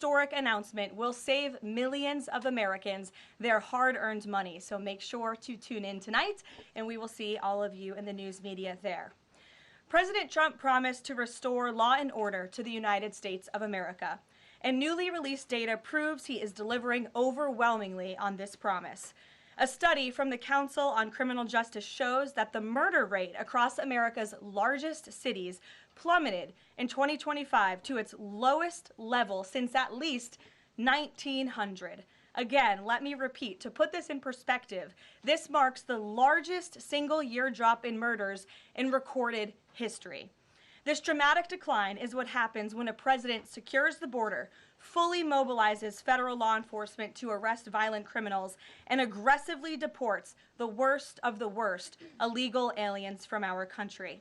historic announcement will save millions of Americans their hard-earned money. So make sure to tune in tonight, and we will see all of you in the news media there. President Trump promised to restore law and order to the United States of America, and newly released data proves he is delivering overwhelmingly on this promise. A study from the Council on Criminal Justice shows that the murder rate across America's largest cities plummeted in 2025 to its lowest level since at least 1900. Again, let me repeat, to put this in perspective, this marks the largest single-year drop in murders in recorded history. This dramatic decline is what happens when a president secures the border, fully mobilizes federal law enforcement to arrest violent criminals, and aggressively deports the worst of the worst illegal aliens from our country.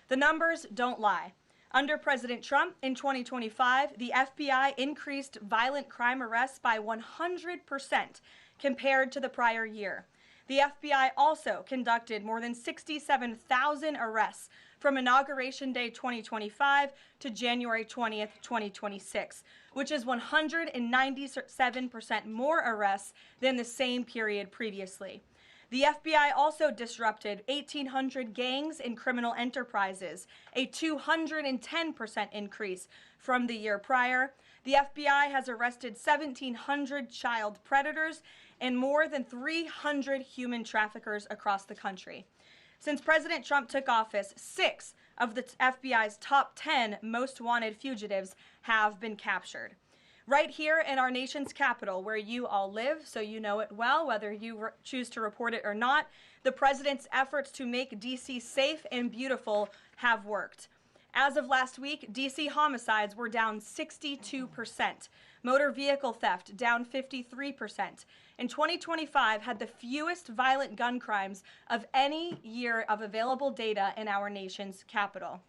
The numbers don't lie. Under President Trump in 2025, the FBI increased violent crime arrests by 100% compared to the prior year. The FBI also conducted more than 67,000 arrests from Inauguration Day 2025 to January 20th, 2026, which is 197% more arrests than the same period previously. The FBI also disrupted 1,800 gangs and criminal enterprises, a 210% increase from the year prior. The FBI has arrested 1,700 child predators and more than 300 human traffickers across the country. Since President Trump took office, 6 of the FBI's top 10 most wanted fugitives have been captured. Right here in our nation's capital, where you all live, so you know it well, whether you choose to report it or not, the president's efforts to make D.C. safe and beautiful have worked. As of last week, D.C. homicides were down 62%, motor vehicle theft down 53%, and 2025 had the fewest violent gun crimes of any year of available data in our nation's capital.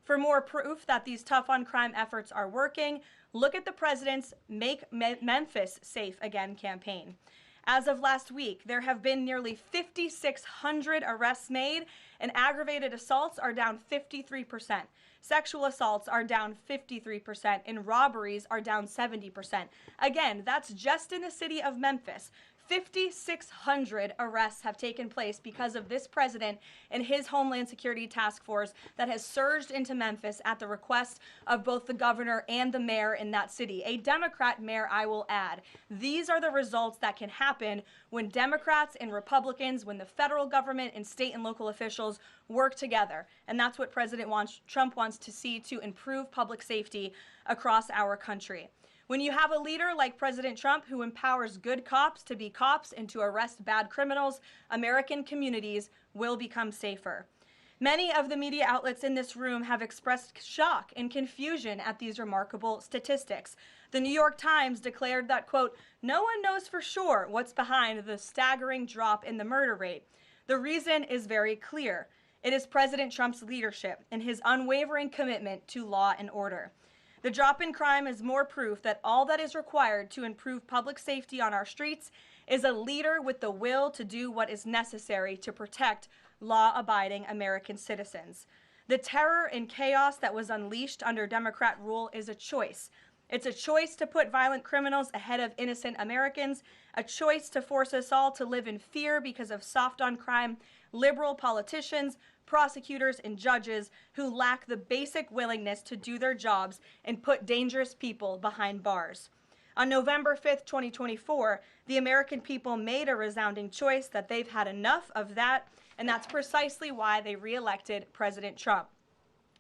For more proof that these tough-on-crime efforts are working, look at the president's Make Memphis Safe Again campaign. As of last week, there have been nearly 5,600 arrests made, and aggravated assaults are down 53%. Sexual assaults are down 53%, and robberies are down 70%. Again, that's just in the city of Memphis. 5,600 arrests have taken place because of this president and his Homeland Security Task Force that has surged into Memphis at the request of both the governor and the mayor in that city. A Democrat mayor, I will add. These are the results that can happen when Democrats and Republicans, when the federal government and state and local officials work together. And that's what Trump wants to see to improve public safety across our country. When you have a leader like President Trump who empowers good cops to be cops and to arrest bad criminals, American communities will become safer. Many of the media outlets in this room have expressed shock and confusion at these remarkable statistics. The New York Times declared that, quote, "No one knows for sure what's behind the staggering drop in the murder rate. The reason is very clear. It is President Trump's leadership and his unwavering commitment to law and order. The drop in crime is more proof that all that is required to improve public safety on our streets is a leader with the will to do what is necessary to protect law-abiding American citizens. The terror and chaos that was unleashed under Democrat rule is a choice. It's a choice to put violent criminals ahead of innocent Americans, a choice to force us all to live in fear because of soft-on-crime liberal politicians, prosecutors, and judges who lack the basic willingness to do their jobs and put dangerous people behind bars. On November 5th, 2024, the American people made a resounding choice that they've had enough of that, and that's precisely why they re-elected President Trump.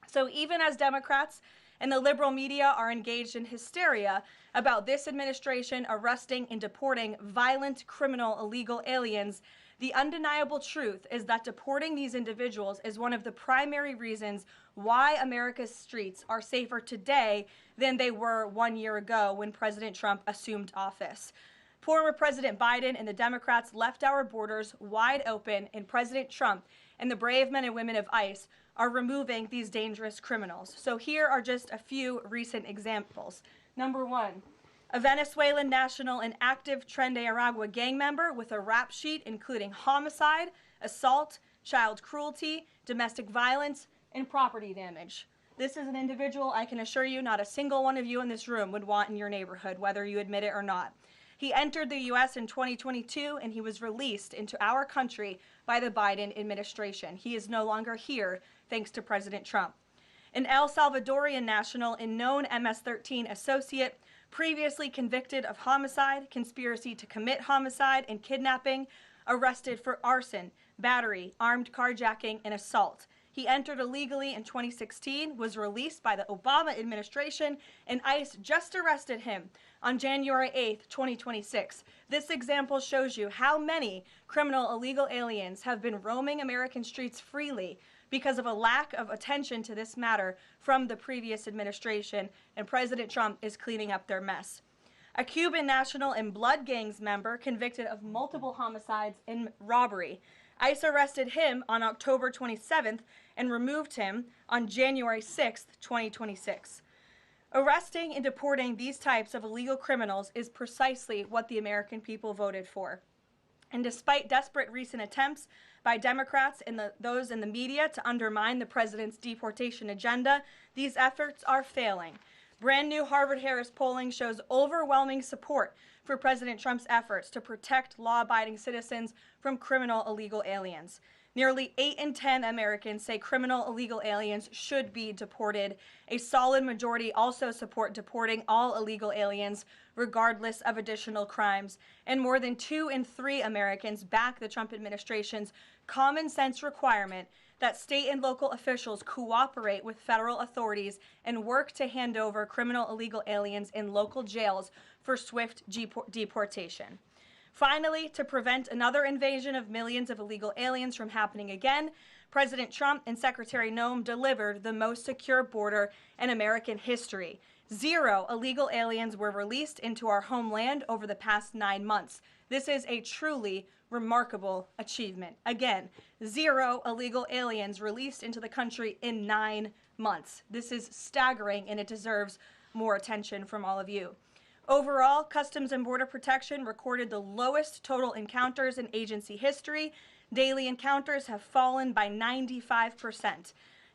So even as Democrats and the liberal media are engaged in hysteria about this administration arresting and deporting violent, criminal, illegal aliens, the undeniable truth is that deporting these individuals is one of the primary reasons why America's streets are safer today than they were 1 year ago when President Trump assumed office. Former President Biden and the Democrats left our borders wide open, and President Trump and the brave men and women of ICE are removing these dangerous criminals. So here are just a few recent examples. Number one, a Venezuelan national and active Tren de Aragua gang member with a rap sheet including homicide, assault, child cruelty, domestic violence, and property damage. This is an individual I can assure you not a single one of you in this room would want in your neighborhood, whether you admit it or not. He entered the U.S. in 2022, and he was released into our country by the Biden administration. He is no longer here, thanks to President Trump. An El Salvadorian national and known MS-13 associate, previously convicted of homicide, conspiracy to commit homicide, and kidnapping, arrested for arson, battery, armed carjacking, and assault. He entered illegally in 2016, was released by the Obama administration, and ICE just arrested him on January 8th, 2026. This example shows you how many criminal illegal aliens have been roaming American streets freely because of a lack of attention to this matter from the previous administration, and President Trump is cleaning up their mess. A Cuban national and blood gangs member convicted of multiple homicides and robbery. ICE arrested him on October 27th and removed him on January 6th, 2026. Arresting and deporting these types of illegal criminals is precisely what the American people voted for. And despite desperate recent attempts by Democrats and those in the media to undermine the president's deportation agenda, these efforts are failing. Brand new Harvard-Harris polling shows overwhelming support for President Trump's efforts to protect law-abiding citizens from criminal illegal aliens. Nearly 8 in 10 Americans say criminal illegal aliens should be deported. A solid majority also support deporting all illegal aliens, regardless of additional crimes. And more than 2 in 3 Americans back the Trump administration's common sense requirement that state and local officials cooperate with federal authorities and work to hand over criminal illegal aliens in local jails for swift deportation. Finally, to prevent another invasion of millions of illegal aliens from happening again, President Trump and Secretary Noem delivered the most secure border in American history. 0 illegal aliens were released into our homeland over the past 9 months. This is a truly remarkable achievement. Again, 0 illegal aliens released into the country in 9 months. This is staggering, and it deserves more attention from all of you. Overall, Customs and Border Protection recorded the lowest total encounters in agency history. Daily encounters have fallen by 95%,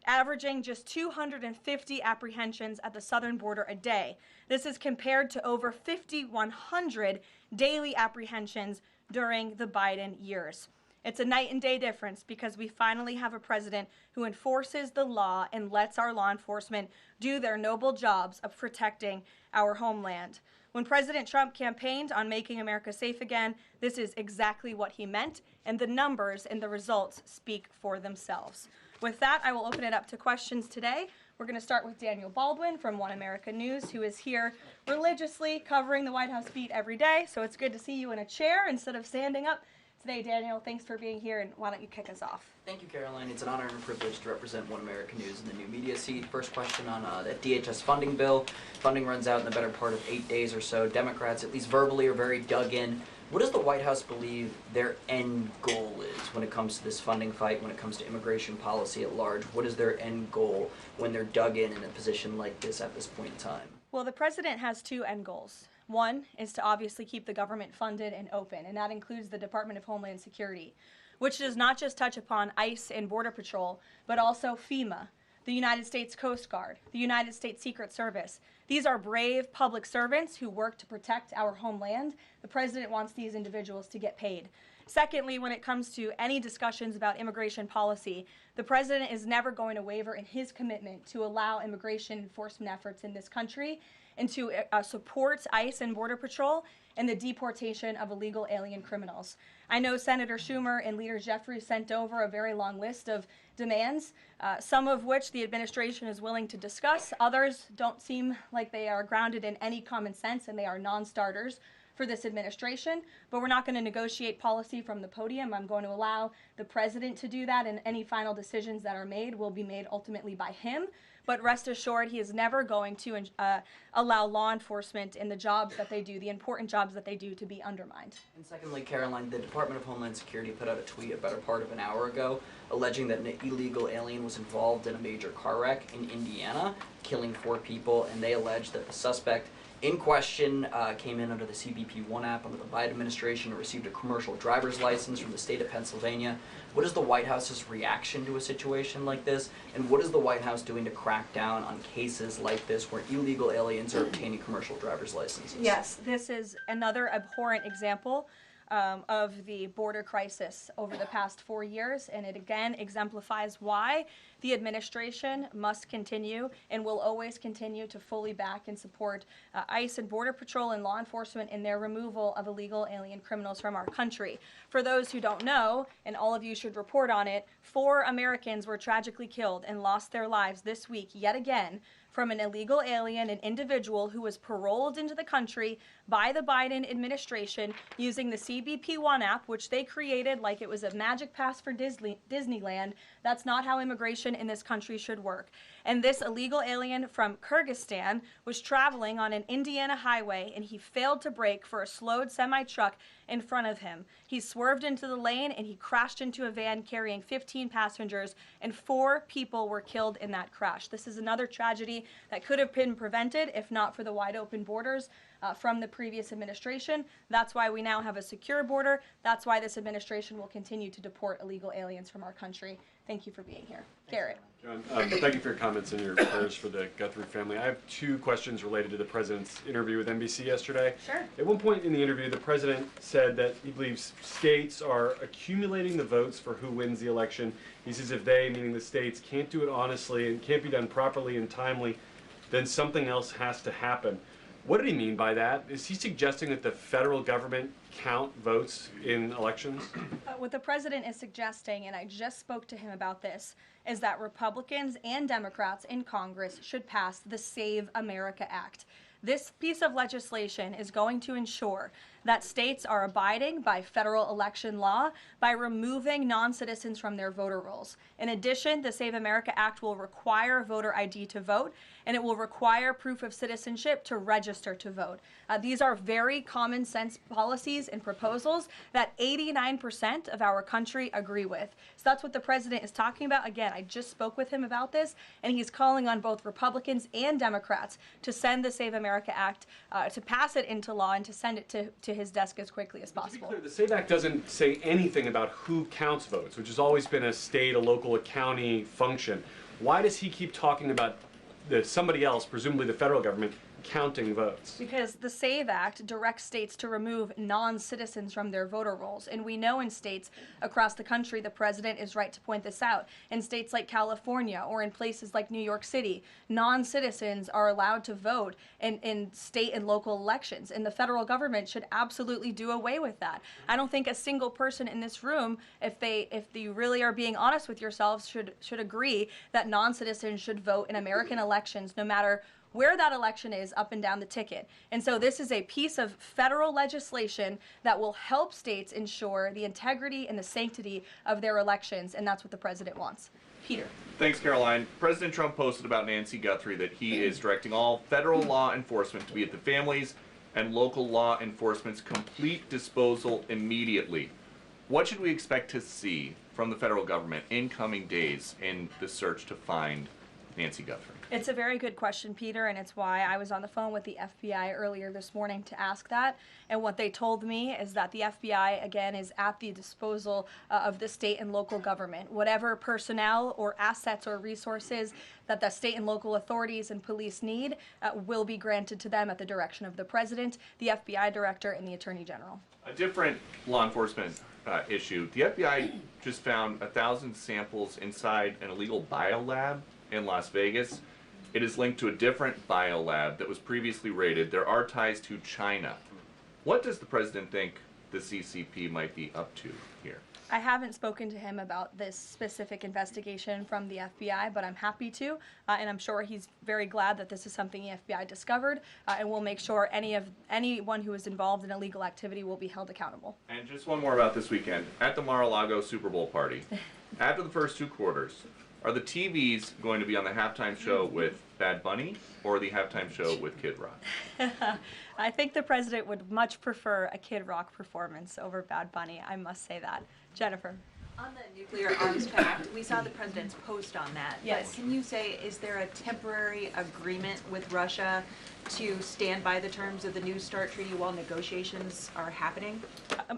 averaging just 250 apprehensions at the southern border a day. This is compared to over 5,100 daily apprehensions during the Biden years. It's a night and day difference because we finally have a president who enforces the law and lets our law enforcement do their noble jobs of protecting our homeland. When President Trump campaigned on making America safe again, this is exactly what he meant, and the numbers and the results speak for themselves. With that, I will open it up to questions today. We're going to start with Daniel Baldwin from One America News, who is here religiously covering the White House beat every day. So it's good to see you in a chair instead of standing up today. Daniel, thanks for being here, and why don't you kick us off? Thank you, Karoline. It's an honor and a privilege to represent One America News in the new media seat. First question on that DHS funding bill. Funding runs out in the better part of 8 days or so. Democrats, at least verbally, are very dug in. What does the White House believe their end goal is when it comes to this funding fight, when it comes to immigration policy at large? What is their end goal when they're dug in a position like this at this point in time? Well, the president has 2 end goals. One is to obviously keep the government funded and open, and that includes the Department of Homeland Security, which does not just touch upon ICE and Border Patrol, but also FEMA, the United States Coast Guard, the United States Secret Service. These are brave public servants who work to protect our homeland. The president wants these individuals to get paid. Secondly, when it comes to any discussions about immigration policy, the president is never going to waver in his commitment to allow immigration enforcement efforts in this country and to support ICE and Border Patrol and the deportation of illegal alien criminals. I know Senator Schumer and Leader Jeffries sent over a very long list of demands, some of which the administration is willing to discuss. Others don't seem like they are grounded in any common sense, and they are non-starters for this administration. But we're not going to negotiate policy from the podium. I'm going to allow the president to do that, and any final decisions that are made will be made ultimately by him. But rest assured, he is never going to allow law enforcement in the jobs that they do, the important jobs that they do, to be undermined. And secondly, Karoline, the Department of Homeland Security put out a tweet about a part of an hour ago alleging that an illegal alien was involved in a major car wreck in Indiana, killing 4 people, and they allege that the suspect in question came in under the CBP One app under the Biden administration and received a commercial driver's license from the state of Pennsylvania. What is the White House's reaction to a situation like this? And what is the White House doing to crack down on cases like this where illegal aliens are obtaining commercial driver's licenses? Yes, this is another abhorrent example of the border crisis over the past 4 years, and it again exemplifies why the administration must continue and will always continue to fully back and support ICE and Border Patrol and law enforcement in their removal of illegal alien criminals from our country. For those who don't know, and all of you should report on it, 4 Americans were tragically killed and lost their lives this week yet again from an illegal alien, an individual who was paroled into the country by the Biden administration using the CBP One app, which they created like it was a magic pass for Disneyland. That's not how immigration in this country should work. And this illegal alien from Kyrgyzstan was traveling on an Indiana highway, and he failed to brake for a slowed semi-truck in front of him. He swerved into the lane, and he crashed into a van carrying 15 passengers, and 4 people were killed in that crash. This is another tragedy that could have been prevented if not for the wide open borders from the previous administration. That's why we now have a secure border. That's why this administration will continue to deport illegal aliens from our country. Thank you for being here. Garrett. John, thank you for your comments and your prayers for the Guthrie family. I have 2 questions related to the president's interview with NBC yesterday. Sure. At one point in the interview, the president said that he believes states are accumulating the votes for who wins the election. He says if they, meaning the states, can't do it honestly and can't be done properly and timely, then something else has to happen. What did he mean by that? Is he suggesting that the federal government count votes in elections? What the president is suggesting, and I just spoke to him about this, is that Republicans and Democrats in Congress should pass the Save America Act. This piece of legislation is going to ensure that states are abiding by federal election law by removing non-citizens from their voter rolls. In addition, the Save America Act will require voter ID to vote, and it will require proof of citizenship to register to vote. These are very common sense policies and proposals that 89% of our country agree with. So that's what the president is talking about. Again, I just spoke with him about this, and he's calling on both Republicans and Democrats to send the Save America Act, to pass it into law and to send it to his desk as quickly as possible. To be clear, the SAVE Act doesn't say anything about who counts votes, which has always been a state, a local, a county function. Why does he keep talking about somebody else, presumably the federal government, counting votes? Because the SAVE Act directs states to remove non-citizens from their voter rolls. And we know in states across the country, the president is right to point this out. In states like California or in places like New York City, non-citizens are allowed to vote in state and local elections. And the federal government should absolutely do away with that. I don't think a single person in this room, if you really are being honest with yourselves, should agree that non-citizens should vote in American elections, no matter where that election is up and down the ticket. And so this is a piece of federal legislation that will help states ensure the integrity and the sanctity of their elections, and that's what the president wants. Peter. Thanks, Caroline. President Trump posted about Nancy Guthrie that he is directing all federal law enforcement to be at the family's and local law enforcement's complete disposal immediately. What should we expect to see from the federal government in coming days in the search to find Nancy Guthrie? It's a very good question, Peter, and it's why I was on the phone with the FBI earlier this morning to ask that. And what they told me is that the FBI, again, is at the disposal of the state and local government. Whatever personnel or assets or resources that the state and local authorities and police need will be granted to them at the direction of the president, the FBI director, and the attorney general. A different law enforcement issue. The FBI just found 1,000 samples inside an illegal biolab in Las Vegas. It is linked to a different biolab that was previously raided. There are ties to China. What does the president think the CCP might be up to here? I haven't spoken to him about this specific investigation from the FBI, but I'm happy to, and I'm sure he's very glad that this is something the FBI discovered, and we'll make sure anyone who is involved in illegal activity will be held accountable. And just one more about this weekend. At the Mar-a-Lago Super Bowl party, after the first 2 quarters, are the TVs going to be on the halftime show with Bad Bunny or the halftime show with Kid Rock? I think the president would much prefer a Kid Rock performance over Bad Bunny. I must say that. Jennifer. On the nuclear arms pact, we saw the president's post on that. Yes. But can you say, is there a temporary agreement with Russia to stand by the terms of the New START treaty while negotiations are happening?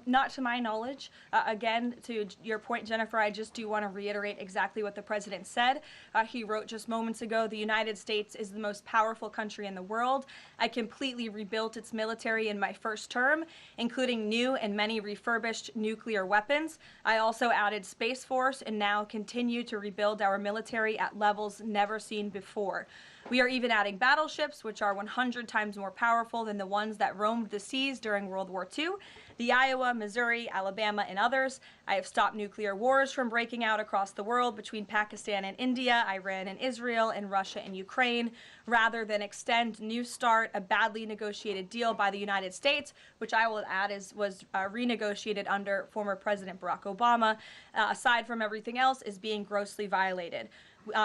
Not to my knowledge. Again, to your point, Jennifer, I just do want to reiterate exactly what the president said. He wrote just moments ago, the United States is the most powerful country in the world. I completely rebuilt its military in my first term, including new and many refurbished nuclear weapons. I also added Space Force and now continue to rebuild our military at levels never seen before. We are even adding battleships, which are 100 times more powerful than the ones that roamed the seas during World War II. The Iowa, Missouri, Alabama, and others. I have stopped nuclear wars from breaking out across the world between Pakistan and India, Iran and Israel, and Russia and Ukraine, rather than extend New START, a badly negotiated deal by the United States, which I will add was renegotiated under former President Barack Obama, aside from everything else, is being grossly violated.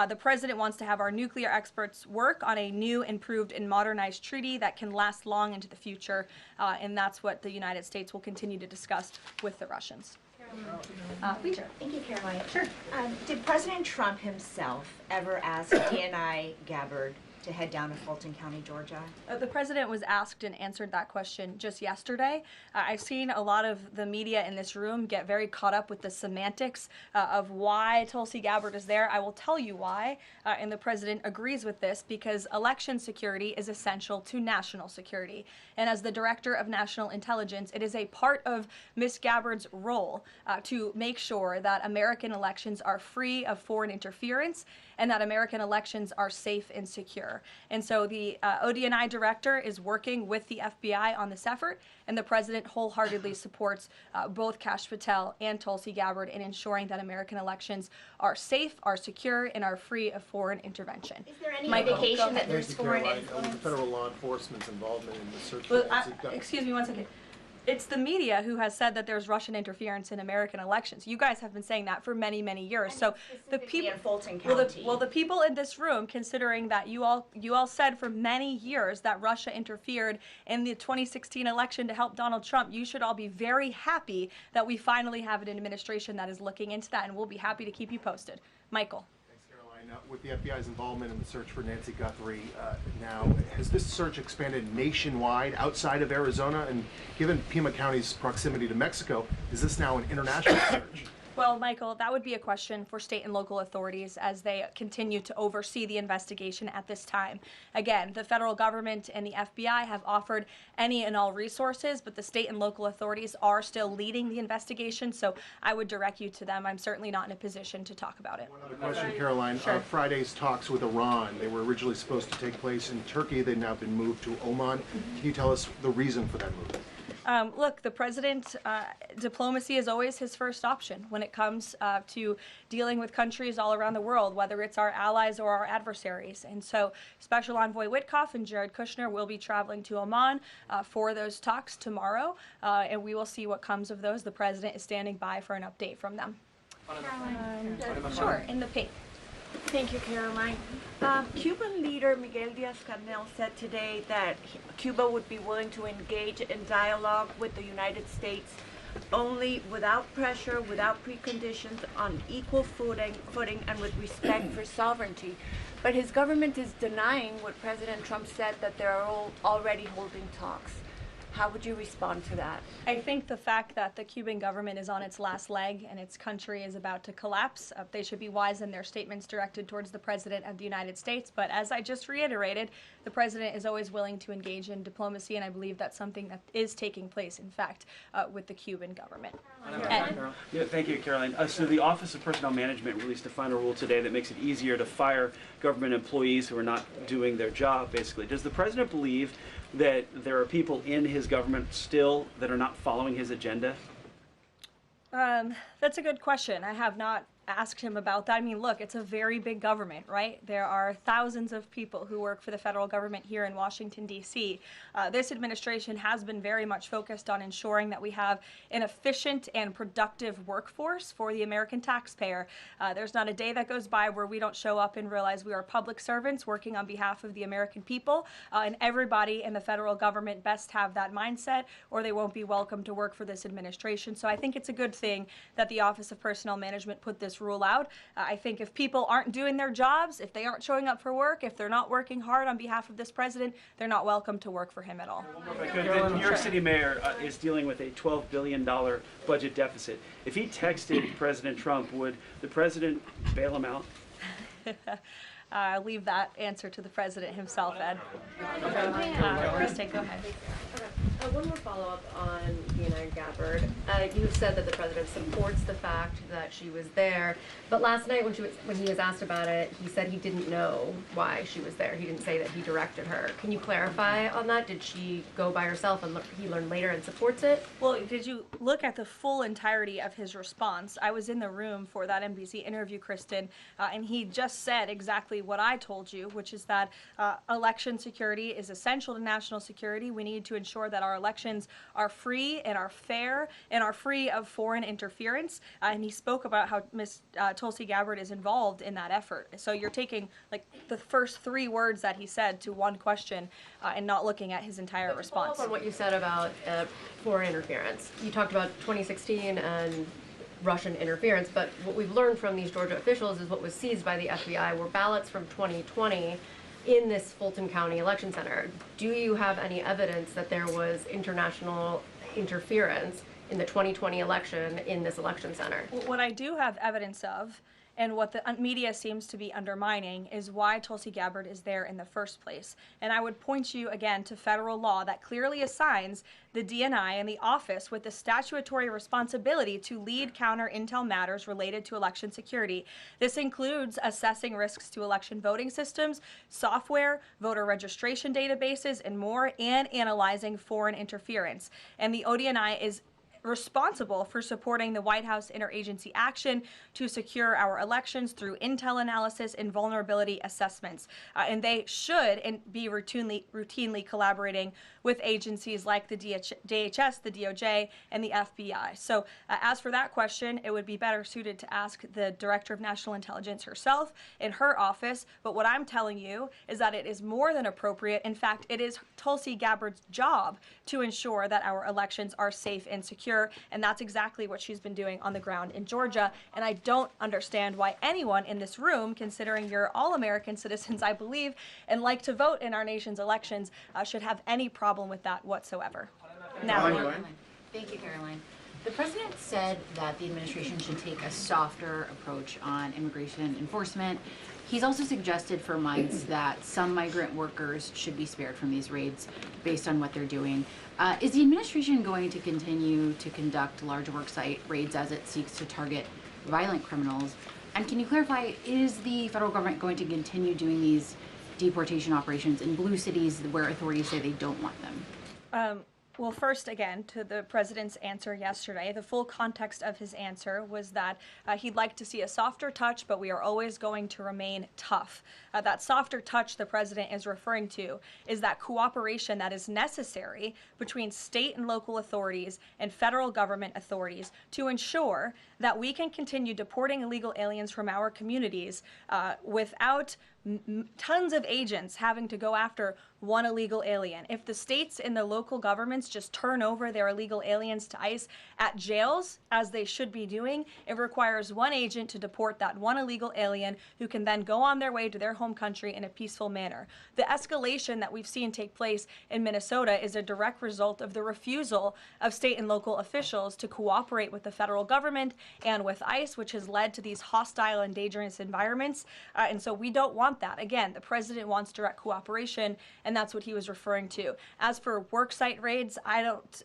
The president wants to have our nuclear experts work on a new, improved, and modernized treaty that can last long into the future, and that's what the United States will continue to discuss with the Russians. Peter. Thank you, Karoline. Sure. Did President Trump himself ever ask DNI Gabbard to head down to Fulton County, Georgia? The president was asked and answered that question just yesterday. I've seen a lot of the media in this room get very caught up with the semantics of why Tulsi Gabbard is there. I will tell you why, and the president agrees with this, because election security is essential to national security. And as the director of national intelligence, it is a part of Ms. Gabbard's role to make sure that American elections are free of foreign interference and that American elections are safe and secure. And so the ODNI director is working with the FBI on this effort, and the president wholeheartedly supports both Kash Patel and Tulsi Gabbard in ensuring that American elections are safe, are secure, and are free of foreign intervention. Is there any Michael, indication go that there's foreign With influence? the federal law enforcement's involvement in the search Well, warrants, excuse me one second. It's the media who has said that there's Russian interference in American elections. You guys have been saying that for many, many years. So the people in Fulton Well, County. the people in this room, considering that you all said for many years that Russia interfered in the 2016 election to help Donald Trump, you should all be very happy that we finally have an administration that is looking into that, and we'll be happy to keep you posted. Michael. Thanks, Caroline. With the FBI's involvement in the search for Nancy Guthrie now, has this search expanded nationwide outside of Arizona? And given Pima County's proximity to Mexico, is this now an international search? Well, Michael, that would be a question for state and local authorities as they continue to oversee the investigation at this time. Again, the federal government and the FBI have offered any and all resources, but the state and local authorities are still leading the investigation, so I would direct you to them. I'm certainly not in a position to talk about it. One other question, Caroline. Sure. Friday's talks with Iran, they were originally supposed to take place in Turkey. They've now been moved to Oman. Can you tell us the reason for that move? Look, the president, diplomacy is always his first option when it comes to dealing with countries all around the world, whether it's our allies or our adversaries. And so Special Envoy Witkoff and Jared Kushner will be traveling to Oman for those talks tomorrow, and we will see what comes of those. The president is standing by for an update from them. Sure, in the pink. Thank you, Caroline. Cuban leader Miguel Diaz-Canel said today that Cuba would be willing to engage in dialogue with the United States only without pressure, without preconditions, on equal footing and with respect for sovereignty. But his government is denying what President Trump said, that they are already holding talks. How would you respond to that? I think the fact that the Cuban government is on its last leg and its country is about to collapse, they should be wise in their statements directed towards the President of the United States. But as I just reiterated, the President is always willing to engage in diplomacy, and I believe that's something that is taking place, in fact, with the Cuban government. Yeah, thank you, Caroline. So the Office of Personnel Management released a final rule today that makes it easier to fire government employees who are not doing their job, basically. Does the President believe that there are people in his government still that are not following his agenda? That's a good question. I have not asked him about that. I mean, look, it's a very big government, right? There are thousands of people who work for the federal government here in Washington, D.C. This administration has been very much focused on ensuring that we have an efficient and productive workforce for the American taxpayer. There's not a day that goes by where we don't show up and realize we are public servants working on behalf of the American people, and everybody in the federal government best have that mindset, or they won't be welcome to work for this administration. So I think it's a good thing that the Office of Personnel Management put this this rule out. I think if people aren't doing their jobs, if they aren't showing up for work, if they're not working hard on behalf of this president, they're not welcome to work for him at all. The New York City mayor is dealing with a $12 billion budget deficit. If he texted President Trump, would the president bail him out? I'll leave that answer to the president himself, Ed. Kristen, go ahead. One more follow-up on Karoline Gabbard. You have said that the president supports the fact that she was there, but last night when he was asked about it, he said he didn't know why she was there. He didn't say that he directed her. Can you clarify on that? Did she go by herself and he learned later and supports it? Well, did you look at the full entirety of his response? I was in the room for that NBC interview, Kristen, and he just said exactly what I told you, which is that election security is essential to national security. We need to ensure that our elections are free and are fair and are free of foreign interference. And he spoke about how Ms. Tulsi Gabbard is involved in that effort. So you're taking like the first 3 words that he said to one question and not looking at his entire response. Follow up on what you said about foreign interference. You talked about 2016 and Russian interference, but what we've learned from these Georgia officials is what was seized by the FBI were ballots from 2020 in this Fulton County election center. Do you have any evidence that there was international interference in the 2020 election in this election center? What I do have evidence of, and what the media seems to be undermining, is why Tulsi Gabbard is there in the first place. And I would point you again to federal law that clearly assigns the DNI and the office with the statutory responsibility to lead counter intel matters related to election security. This includes assessing risks to election voting systems, software, voter registration databases, and more, and analyzing foreign interference. And the ODNI is responsible for supporting the White House interagency action to secure our elections through intel analysis and vulnerability assessments. And they should be routinely collaborating with agencies like the DHS, the DOJ, and the FBI. So as for that question, it would be better suited to ask the Director of National Intelligence herself in her office. But what I'm telling you is that it is more than appropriate. In fact, it is Tulsi Gabbard's job to ensure that our elections are safe and secure. And that's exactly what she's been doing on the ground in Georgia. And I don't understand why anyone in this room, considering you're all American citizens, I believe, and like to vote in our nation's elections, should have any problem with that whatsoever. Now, Thank you, Karoline. The president said that the administration should take a softer approach on immigration enforcement. He's also suggested for months that some migrant workers should be spared from these raids based on what they're doing. Is the administration going to continue to conduct large worksite raids as it seeks to target violent criminals? And can you clarify, is the federal government going to continue doing these deportation operations in blue cities where authorities say they don't want them? Well, first, again, to the president's answer yesterday, the full context of his answer was that he'd like to see a softer touch, but we are always going to remain tough. That softer touch the president is referring to is that cooperation that is necessary between state and local authorities and federal government authorities to ensure that we can continue deporting illegal aliens from our communities without tons of agents having to go after one illegal alien. If the states and the local governments just turn over their illegal aliens to ICE at jails, as they should be doing, it requires one agent to deport that one illegal alien who can then go on their way to their home country in a peaceful manner. The escalation that we've seen take place in Minnesota is a direct result of the refusal of state and local officials to cooperate with the federal government and with ICE, which has led to these hostile and dangerous environments. And so we don't want that. Again, the president wants direct cooperation, and that's what he was referring to. As for worksite raids, I don't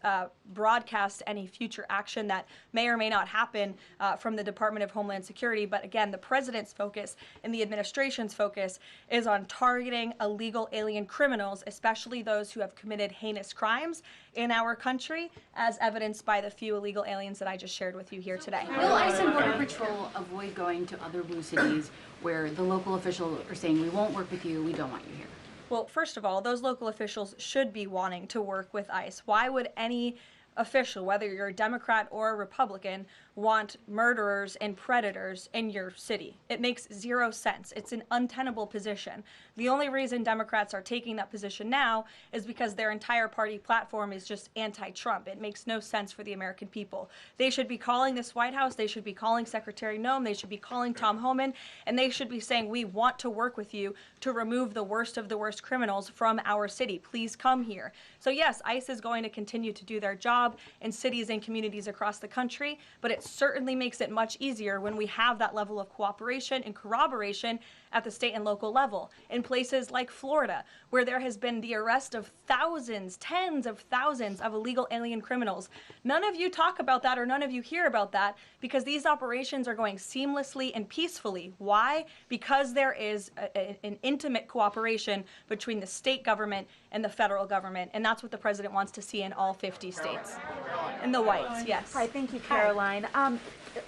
broadcast any future action that may or may not happen from the Department of Homeland Security. But again, the president's focus and the administration's focus is on targeting illegal alien criminals, especially those who have committed heinous crimes in our country, as evidenced by the few illegal aliens that I just shared with you here today. Will ICE and Border Patrol avoid going to other blue cities where the local officials are saying, we won't work with you, we don't want you here? Well, first of all, those local officials should be wanting to work with ICE. Why would any official, whether you're a Democrat or a Republican, want murderers and predators in your city. It makes zero sense. It's an untenable position. The only reason Democrats are taking that position now is because their entire party platform is just anti-Trump. It makes no sense for the American people. They should be calling this White House, they should be calling Secretary Noem, they should be calling Tom Homan, and they should be saying, we want to work with you to remove the worst of the worst criminals from our city. Please come here. So yes, ICE is going to continue to do their job in cities and communities across the country, but it certainly makes it much easier when we have that level of cooperation and corroboration at the state and local level. In places like Florida, where there has been the arrest of thousands, tens of thousands of illegal alien criminals. None of you talk about that, or none of you hear about that, because these operations are going seamlessly and peacefully. Why? Because there is an intimate cooperation between the state government and the federal government, and that's what the president wants to see in all 50 states. In the whites, yes. Hi, thank you, Karoline.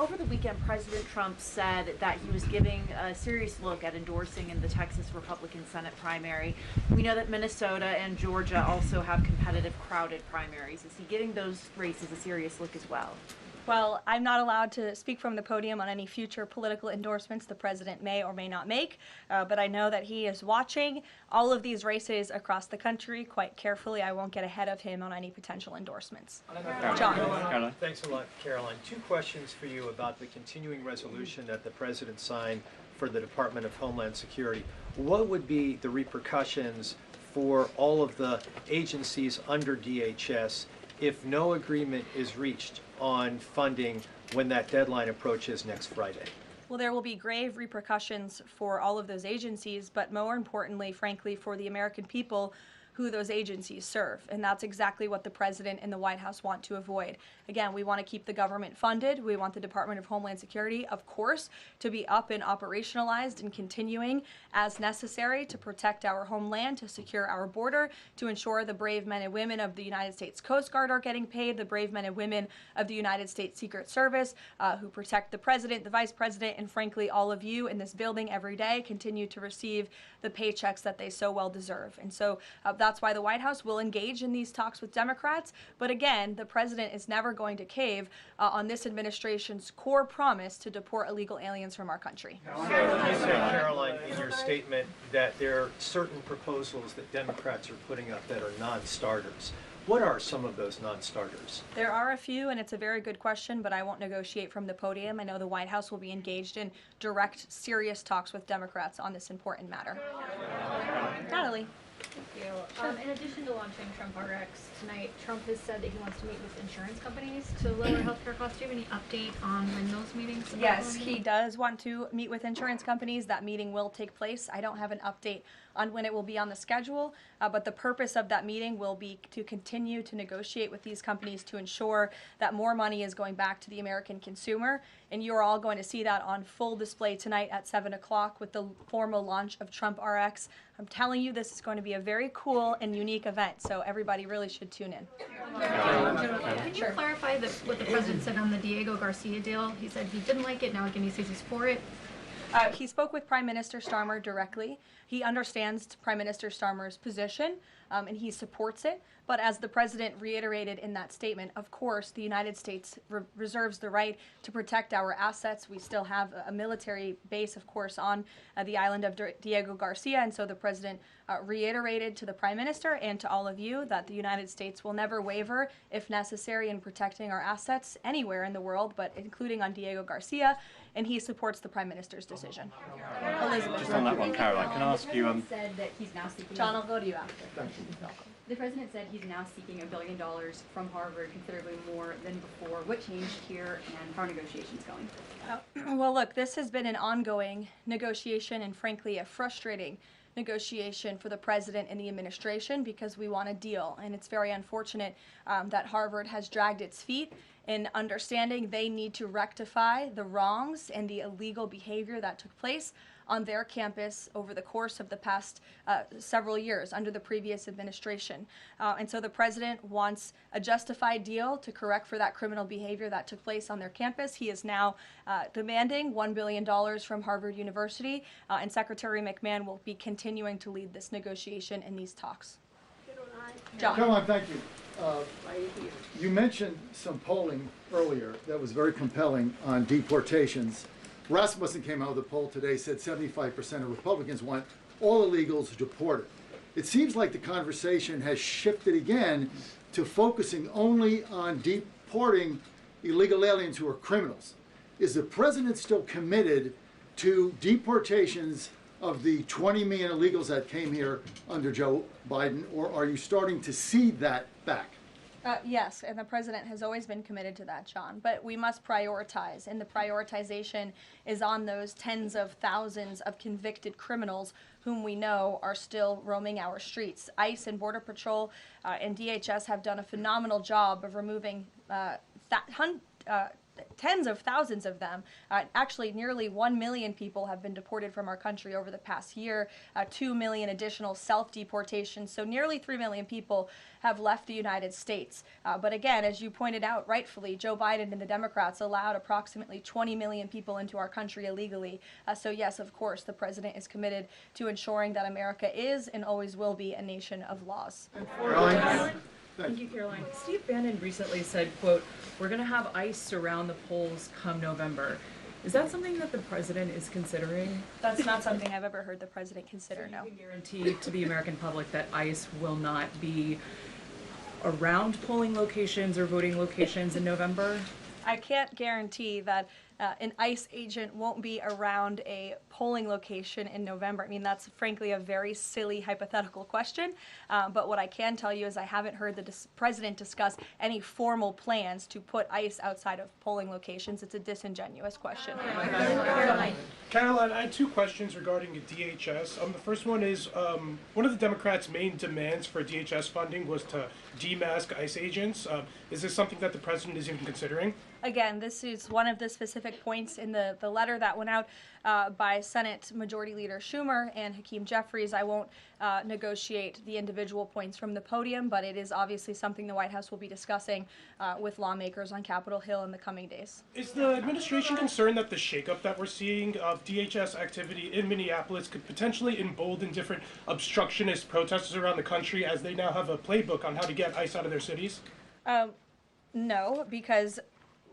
Over the weekend, President Trump said that he was giving a serious look at endorsing in the Texas Republican Senate primary. We know that Minnesota and Georgia also have competitive, crowded primaries. Is he giving those races a serious look as well? Well, I'm not allowed to speak from the podium on any future political endorsements the president may or may not make, but I know that he is watching all of these races across the country quite carefully. I won't get ahead of him on any potential endorsements. John. Thanks a lot, Caroline. Two questions for you about the continuing resolution that the president signed for the Department of Homeland Security. What would be the repercussions for all of the agencies under DHS if no agreement is reached on funding when that deadline approaches next Friday? Well, there will be grave repercussions for all of those agencies, but more importantly, frankly, for the American people who those agencies serve. And that's exactly what the president and the White House want to avoid. Again, we want to keep the government funded. We want the Department of Homeland Security, of course, to be up and operationalized and continuing as necessary to protect our homeland, to secure our border, to ensure the brave men and women of the United States Coast Guard are getting paid, the brave men and women of the United States Secret Service who protect the president, the vice president, and frankly, all of you in this building every day continue to receive the paychecks that they so well deserve. And so that's why the White House will engage in these talks with Democrats. But again, the president is never going to cave on this administration's core promise to deport illegal aliens from our country. You said, Caroline, in your statement that there are certain proposals that Democrats are putting up that are non-starters. What are some of those non-starters? There are a few, and it's a very good question, but I won't negotiate from the podium. I know the White House will be engaged in direct, serious talks with Democrats on this important matter. Natalie. Thank you. In addition to launching Trump RX tonight, Trump has said that he wants to meet with insurance companies to lower healthcare costs. Do you have any update on when those meetings are Yes, he does want to meet with insurance companies. That meeting will take place. I don't have an update on when it will be on the schedule, but the purpose of that meeting will be to continue to negotiate with these companies to ensure that more money is going back to the American consumer. And you're all going to see that on full display tonight at 7 o'clock with the formal launch of Trump RX. I'm telling you, this is going to be a very cool and unique event, so everybody really should tune in. Can you clarify what the president said on the Diego Garcia deal? He said he didn't like it, now again he says he's for it. He spoke with Prime Minister Starmer directly. He understands Prime Minister Starmer's position, and he supports it. But as the president reiterated in that statement, of course, the United States reserves the right to protect our assets. We still have a military base, of course, on the island of Diego Garcia. And so the president reiterated to the Prime Minister and to all of you that the United States will never waver, if necessary, in protecting our assets anywhere in the world, but including on Diego Garcia. And he supports the Prime Minister's decision. Elizabeth. Just on that one, Caroline, can I ask you... said that he's now seeking... John, I'll go to you after. The president said he's now seeking $1 billion from Harvard, considerably more than before. What changed here, and how are negotiations going? Well, look, this has been an ongoing negotiation and, frankly, a frustrating negotiation for the president and the administration because we want a deal. And it's very unfortunate that Harvard has dragged its feet in understanding they need to rectify the wrongs and the illegal behavior that took place on their campus over the course of the past several years under the previous administration. And so the president wants a justified deal to correct for that criminal behavior that took place on their campus. He is now demanding $1 billion from Harvard University, and Secretary McMahon will be continuing to lead this negotiation and these talks. John. Caroline, thank you. You mentioned some polling earlier that was very compelling on deportations. Rasmussen came out with a poll today, said 75% of Republicans want all illegals deported. It seems like the conversation has shifted again to focusing only on deporting illegal aliens who are criminals. Is the president still committed to deportations of the 20 million illegals that came here under Joe Biden, or are you starting to see that back? Yes, and the president has always been committed to that, John. But we must prioritize, and the prioritization is on those tens of thousands of convicted criminals whom we know are still roaming our streets. ICE and Border Patrol and DHS have done a phenomenal job of removing tens of thousands of them. Actually, nearly 1 million people have been deported from our country over the past year, 2 million additional self-deportations, so nearly 3 million people have left the United States. But again, as you pointed out rightfully, Joe Biden and the Democrats allowed approximately 20 million people into our country illegally. So yes, of course, the president is committed to ensuring that America is and always will be a nation of laws. Thank you, Caroline. Steve Bannon recently said, quote, "We're going to have ICE surround the polls come November." Is that something that the president is considering? That's not something I've ever heard the president consider, no. You can guarantee to the American public that ICE will not be around polling locations or voting locations in November? I can't guarantee that an ICE agent won't be around a polling location in November. I mean, that's frankly a very silly hypothetical question. But what I can tell you is I haven't heard the president discuss any formal plans to put ICE outside of polling locations. It's a disingenuous question. Caroline, I had two questions regarding DHS. The first one is, one of the Democrats' main demands for DHS funding was to demask ICE agents. Is this something that the president is even considering? Again, this is one of the specific points in the letter that went out by Senate Majority Leader Schumer and Hakeem Jeffries. I won't negotiate the individual points from the podium, but it is obviously something the White House will be discussing with lawmakers on Capitol Hill in the coming days. Is the administration concerned that the shakeup that we're seeing of DHS activity in Minneapolis could potentially embolden different obstructionist protesters around the country, as they now have a playbook on how to get ICE out of their cities? No, because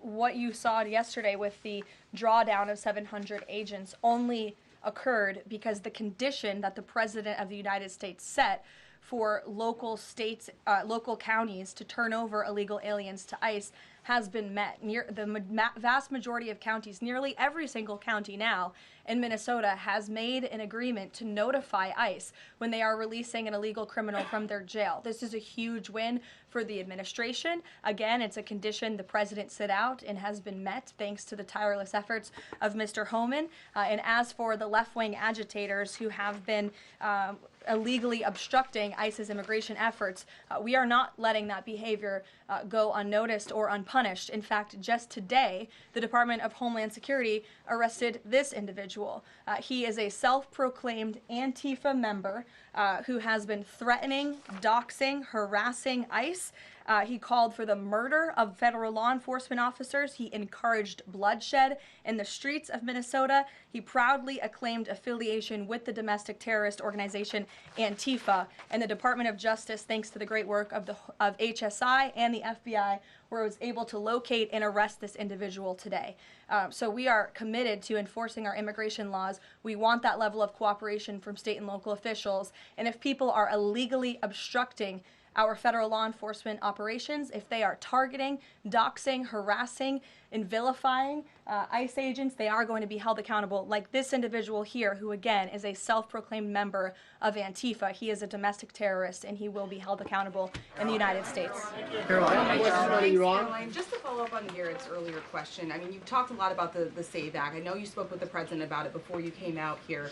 what you saw yesterday with the drawdown of 700 agents only occurred because the condition that the President of the United States set for local states, local counties to turn over illegal aliens to ICE has been met. The vast majority of counties, nearly every single county now in Minnesota, has made an agreement to notify ICE when they are releasing an illegal criminal from their jail. This is a huge win for the administration. Again, it's a condition the president set out and has been met thanks to the tireless efforts of Mr. Homan. And as for the left-wing agitators who have been illegally obstructing ICE's immigration efforts, we are not letting that behavior go unnoticed or unpunished. In fact, just today, the Department of Homeland Security arrested this individual. He is a self-proclaimed Antifa member who has been threatening, doxing, harassing ICE. He called for the murder of federal law enforcement officers. He encouraged bloodshed in the streets of Minnesota. He proudly acclaimed affiliation with the domestic terrorist organization Antifa. And the Department of Justice, thanks to the great work of HSI and the FBI, was able to locate and arrest this individual today. So we are committed to enforcing our immigration laws. We want that level of cooperation from state and local officials. And if people are illegally obstructing our federal law enforcement operations, if they are targeting, doxing, harassing, and vilifying ICE agents, they are going to be held accountable, like this individual here, who again is a self-proclaimed member of Antifa. He is a domestic terrorist, and he will be held accountable in the United States. Caroline, just to follow up on Garrett's earlier question, I mean, you've talked a lot about the SAVE Act. I know you spoke with the president about it before you came out here.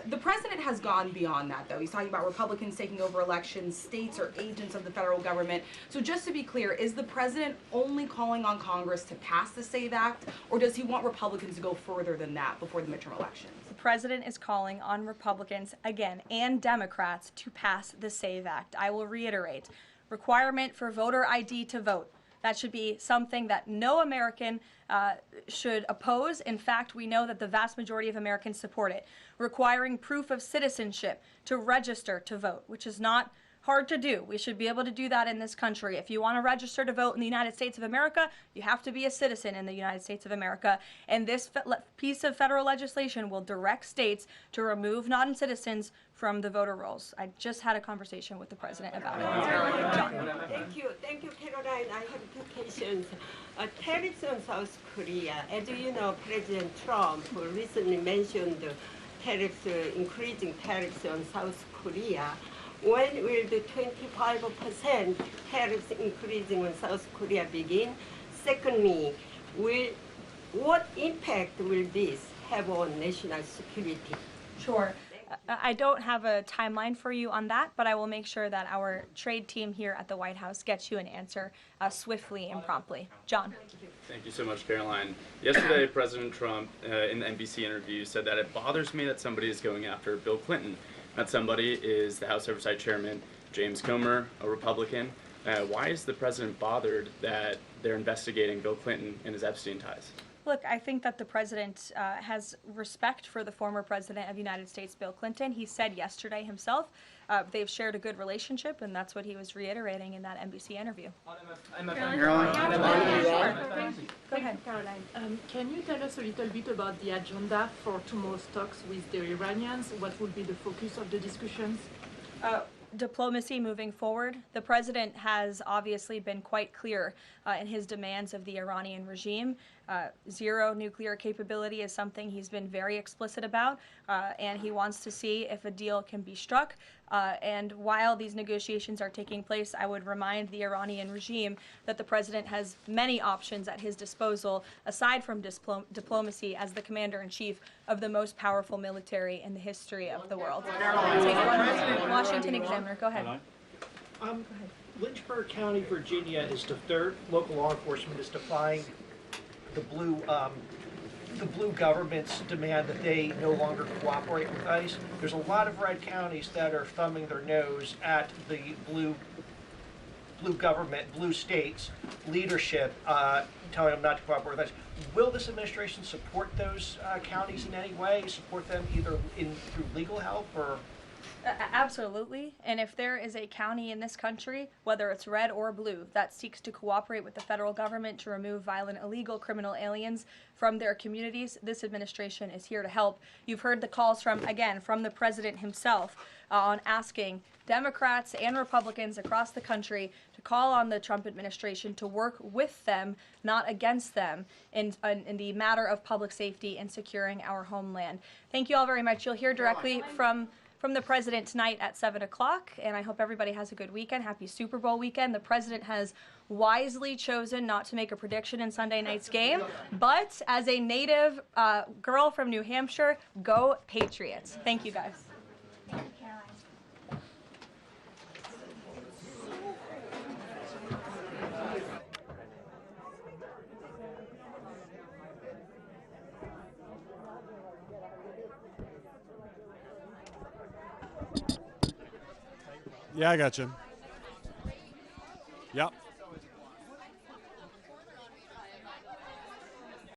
The president has gone beyond that, though. He's talking about Republicans taking over elections, states are agents of the federal government. So just to be clear, is the president only calling on Congress to pass the SAVE Act, or does he want Republicans to go further than that before the midterm elections? The president is calling on Republicans, again, and Democrats to pass the SAVE Act. I will reiterate, requirement for voter ID to vote. That should be something that no American should oppose. In fact, we know that the vast majority of Americans support it. Requiring proof of citizenship to register to vote, which is not hard to do. We should be able to do that in this country. If you want to register to vote in the United States of America, you have to be a citizen in the United States of America. And this piece of federal legislation will direct states to remove non-citizens from the voter rolls. I just had a conversation with the president about it. Thank you, Caroline. I have two questions. Tariffs on South Korea. As you know, President Trump recently mentioned increasing tariffs on South Korea. When will the 25% tariffs increasing on South Korea begin? Secondly, what impact will this have on national security? Sure. I don't have a timeline for you on that, but I will make sure that our trade team here at the White House gets you an answer swiftly and promptly. John. Thank you so much, Caroline. Yesterday, President Trump, in the NBC interview, said that it bothers me that somebody is going after Bill Clinton. That somebody is the House Oversight Chairman, James Comer, a Republican. Why is the president bothered that they're investigating Bill Clinton and his Epstein ties? Look, I think that the president has respect for the former president of the United States, Bill Clinton. He said yesterday himself they've shared a good relationship, and that's what he was reiterating in that NBC interview. Go ahead. Caroline. Can you tell us a little bit about the agenda for tomorrow's talks with the Iranians? What will be the focus of the discussions? Diplomacy moving forward. The president has obviously been quite clear in his demands of the Iranian regime. Zero nuclear capability is something he's been very explicit about, and he wants to see if a deal can be struck. And while these negotiations are taking place, I would remind the Iranian regime that the president has many options at his disposal, aside from diplomacy, as the commander-in-chief of the most powerful military in the history of the world. Take one Washington Examiner. Go ahead. Lynchburg County, Virginia is their local law enforcement is defying the blue government's demand that they no longer cooperate with ICE. There's a lot of red counties that are thumbing their nose at the blue government, blue states leadership, telling them not to cooperate with ICE. Will this administration support those counties in any way? Support them either through legal help or? Absolutely. And if there is a county in this country, whether it's red or blue, that seeks to cooperate with the federal government to remove violent, illegal criminal aliens from their communities, this administration is here to help. You've heard the calls from the president himself on asking Democrats and Republicans across the country to call on the Trump administration to work with them, not against them, in the matter of public safety and securing our homeland. Thank you all very much. You'll hear directly from the president tonight at 7 o'clock, and I hope everybody has a good weekend. Happy Super Bowl weekend. The president has wisely chosen not to make a prediction in Sunday night's game, but as a native girl from New Hampshire, go Patriots. Thank you, guys. Yeah, I got you.